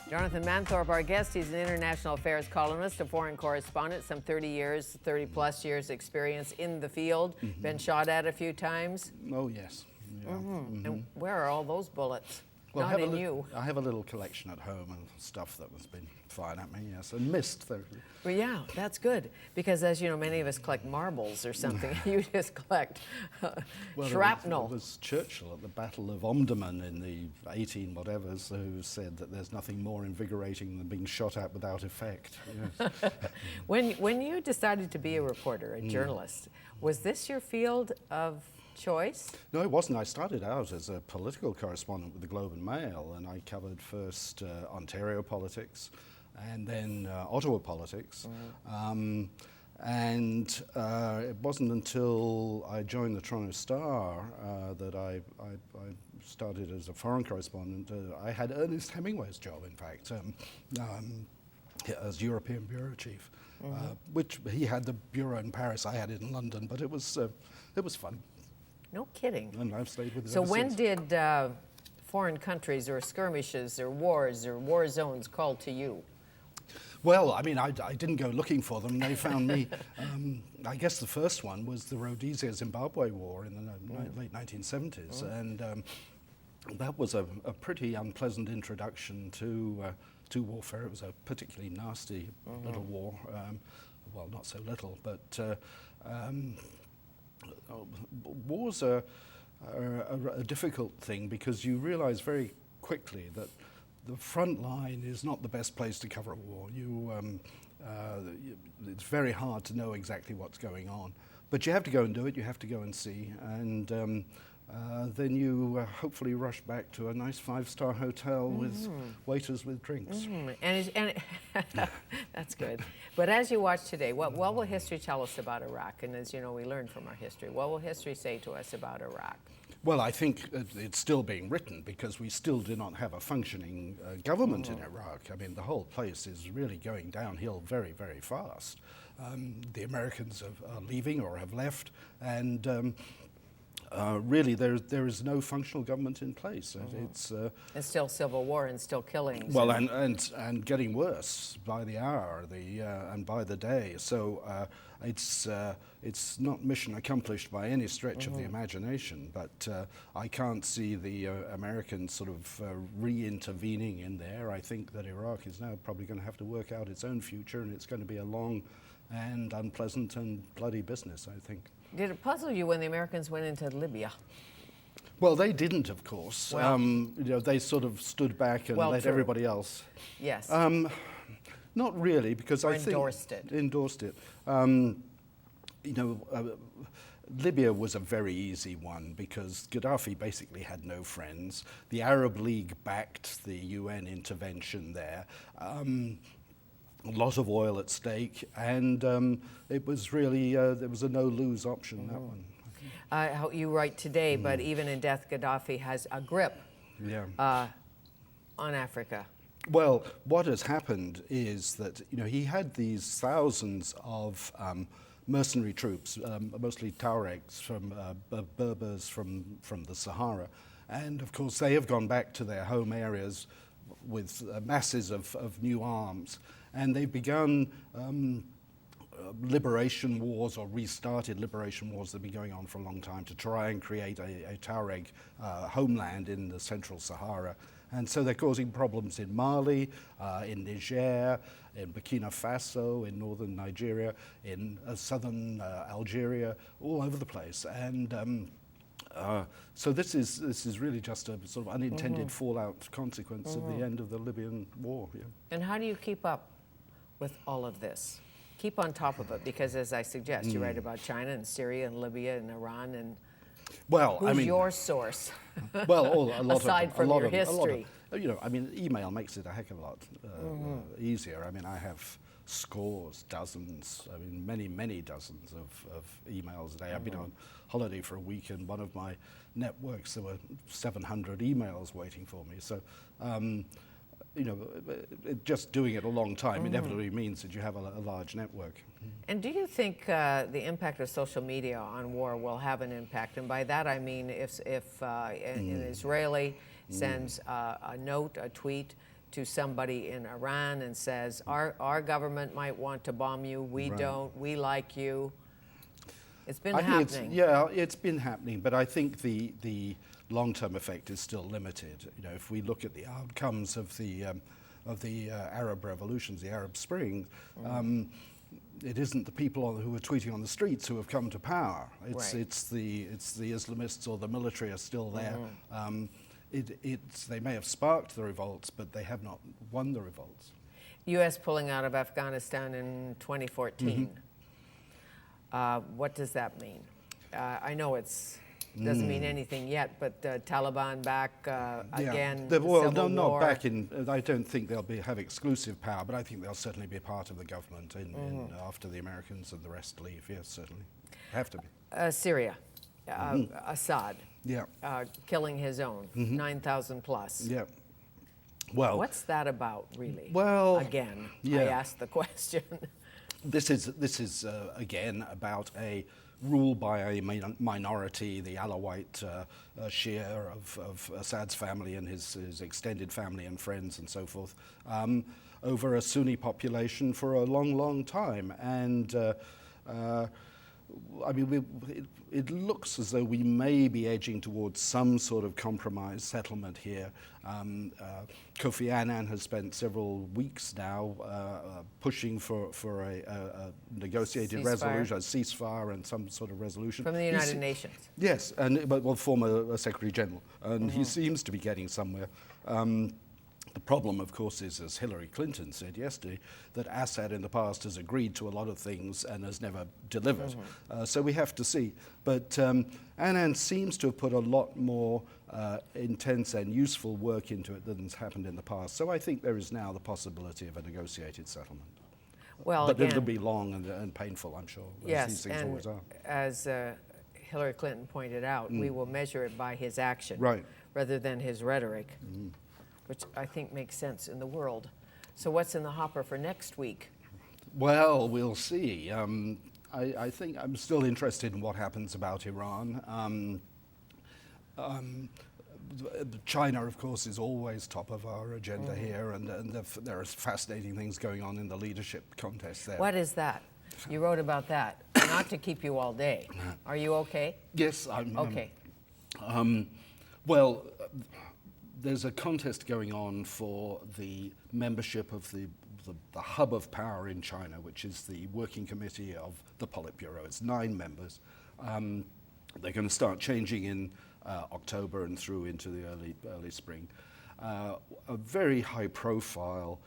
Jonathan Manthorpe, our guest, he's an international affairs columnist, a foreign correspondent, some 30 plus years experience in the field, been shot at a few times. Oh, yes. Yeah. And where are all those bullets? Well, Not in you. I have a little collection at home of stuff that has been fired at me, yes, and missed. Well, yeah, that's good, because as you know, many of us collect marbles or something. You just collect shrapnel. It was Churchill at the Battle of Omdurman in the 18-whatevers who said that there's nothing more invigorating than being shot at without effect. Yes. When you decided to be a reporter, a journalist, was this your field of choice? No, it wasn't. I started out as a political correspondent with the Globe and Mail, and I covered first Ontario politics and then Ottawa politics. And it wasn't until I joined the Toronto Star that I started as a foreign correspondent. I had Ernest Hemingway's job, in fact, as European bureau chief, which he had the bureau in Paris, I had it in London, but it was fun. No kidding. And I've stayed with it So ever when since. did foreign countries or skirmishes or wars or war zones call to you? Well, I mean, I didn't go looking for them. They found me. I guess the first one was the Rhodesia-Zimbabwe War in the late 1970s. And that was a pretty unpleasant introduction to warfare. It was a particularly nasty little war. Well, not so little, but wars are a difficult thing because you realize very quickly that the front line is not the best place to cover a war. It's very hard to know exactly what's going on. But you have to go and do it, you have to go and see, and then you hopefully rush back to a nice 5-star hotel with waiters with drinks. And that's good. But as you watch today, what will history tell us about Iraq? And as you know, we learn from our history. What will history say to us about Iraq? Well, I think it's still being written because we still do not have a functioning government in Iraq. I mean, the whole place is really going downhill very, very fast. The Americans are leaving or have left, and really there is no functional government in place. It's still civil war and still killings. Well, and getting worse by the hour, and by the day. So it's not mission accomplished by any stretch of the imagination. But I can't see the Americans sort of re-intervening in there. I think that Iraq is now probably going to have to work out its own future, and it's going to be a long and unpleasant and bloody business, I think. Did it puzzle you when the Americans went into Libya? Well, they didn't, of course. Well, they sort of stood back and let everybody else. Yes. Not really, because I think endorsed it. Libya was a very easy one because Gaddafi basically had no friends. The Arab League backed the UN intervention there. A lot of oil at stake, and it was really there was a no-lose option, that one. You write today, but even in death, Gaddafi has a grip on Africa. Well, what has happened is that he had these thousands of mercenary troops, mostly Tuaregs from Berbers from the Sahara, and of course they have gone back to their home areas with masses of new arms. And they've begun liberation wars, or restarted liberation wars that have been going on for a long time, to try and create a Tuareg homeland in the central Sahara. And so they're causing problems in Mali, in Niger, in Burkina Faso, in northern Nigeria, in southern Algeria, all over the place. And so this is really just a sort of unintended fallout consequence of the end of the Libyan war. Yeah. And how do you keep up with all of this? Keep on top of it, because as I suggest, you write about China and Syria and Libya and Iran, and who's your source? Well, a lot aside from your history. Email makes it a heck of a lot easier. I mean, I have scores, dozens, many dozens of emails a day. I've been on holiday for a week, and one of my networks, there were 700 emails waiting for me. So, just doing it a long time inevitably means that you have a large network. And do you think the impact of social media on war will have an impact? And by that I mean if an Israeli sends a note, a tweet to somebody in Iran and says, our government might want to bomb you, we don't, we like you. It's been happening. It's been happening, but I think the long-term effect is still limited. You know, if we look at the outcomes of the Arab revolutions, the Arab Spring, it isn't the people who are tweeting on the streets who have come to power. It's the Islamists or the military are still there. They may have sparked the revolts, but they have not won the revolts. U.S. pulling out of Afghanistan in 2014. What does that mean? I know it's doesn't mean anything yet, but Taliban back again. Not back in. I don't think they'll have exclusive power, but I think they'll certainly be part of the government after the Americans and the rest leave. Yes, certainly, have to be. Syria, Assad, killing his own 9,000 plus. Yeah. Well, what's that about, really? Well, again, I asked the question. This is again about a rule by a minority, the Alawite Shia of Assad's family and his extended family and friends and so forth, over a Sunni population for a long, long time. And I mean, it looks as though we may be edging towards some sort of compromise settlement here. Kofi Annan has spent several weeks now pushing for a negotiated resolution, a ceasefire and some sort of resolution. From the United Nations. Yes, but former Secretary General. And he seems to be getting somewhere. The problem, of course, is, as Hillary Clinton said yesterday, that Assad in the past has agreed to a lot of things and has never delivered. So we have to see. But Annan seems to have put a lot more intense and useful work into it than has happened in the past. So I think there is now the possibility of a negotiated settlement. Well, but again, it'll be long and painful, I'm sure, as these things always are. As Hillary Clinton pointed out, we will measure it by his action rather than his rhetoric. Which I think makes sense in the world. So what's in the hopper for next week? Well, we'll see. I think I'm still interested in what happens about Iran. China, of course, is always top of our agenda here, and there are fascinating things going on in the leadership contest there. What is that? You wrote about that. Not to keep you all day. Are you okay? Yes, I'm okay. Well, there's a contest going on for the membership of the hub of power in China, which is the working committee of the Politburo. It's 9 members. They're going to start changing in October and through into the early spring. A very high-profile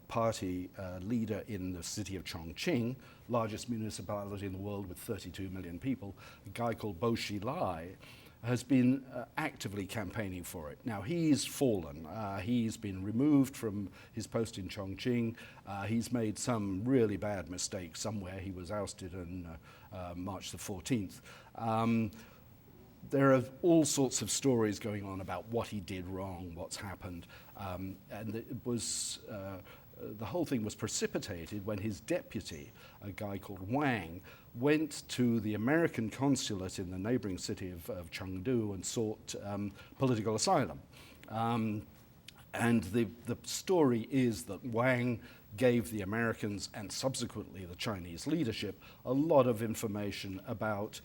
party leader in the city of Chongqing, largest municipality in the world with 32 million people, a guy called Bo Xilai, has been actively campaigning for it. Now, he's fallen. He's been removed from his post in Chongqing. He's made some really bad mistakes somewhere. He was ousted on March the 14th. There are all sorts of stories going on about what he did wrong, what's happened. And it was, the whole thing was precipitated when his deputy, a guy called Wang, went to the American consulate in the neighboring city of Chengdu and sought political asylum. And the story is that Wang gave the Americans and subsequently the Chinese leadership a lot of information about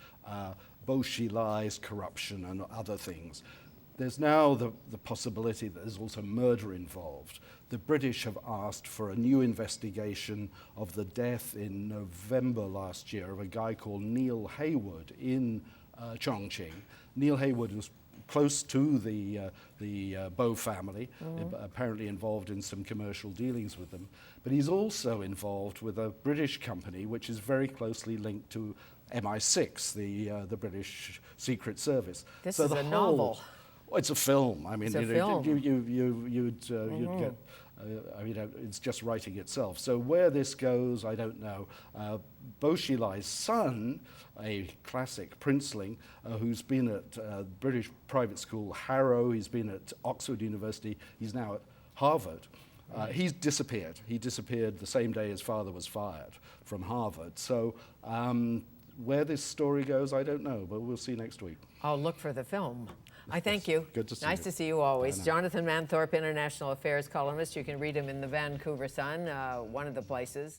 Bo Xilai's corruption and other things. There's now the possibility that there's also murder involved. The British have asked for a new investigation of the death in November last year of a guy called Neil Haywood in Chongqing. Neil Haywood was close to the Bo family, apparently involved in some commercial dealings with them. But he's also involved with a British company which is very closely linked to MI6, the British Secret Service. This is a novel. Well, it's a film. I mean, it's a film. You'd get. I mean, it's just writing itself. So where this goes, I don't know. Bo Xilai's son, a classic princeling, who's been at British private school Harrow, he's been at Oxford University, he's now at Harvard. He's disappeared. He disappeared the same day his father was fired from Harvard. So where this story goes, I don't know, but we'll see next week. I'll look for the film. I thank you. Good to see nice you. to see you always. Bye now. Jonathan Manthorpe, international affairs columnist. You can read him in the Vancouver Sun, one of the places.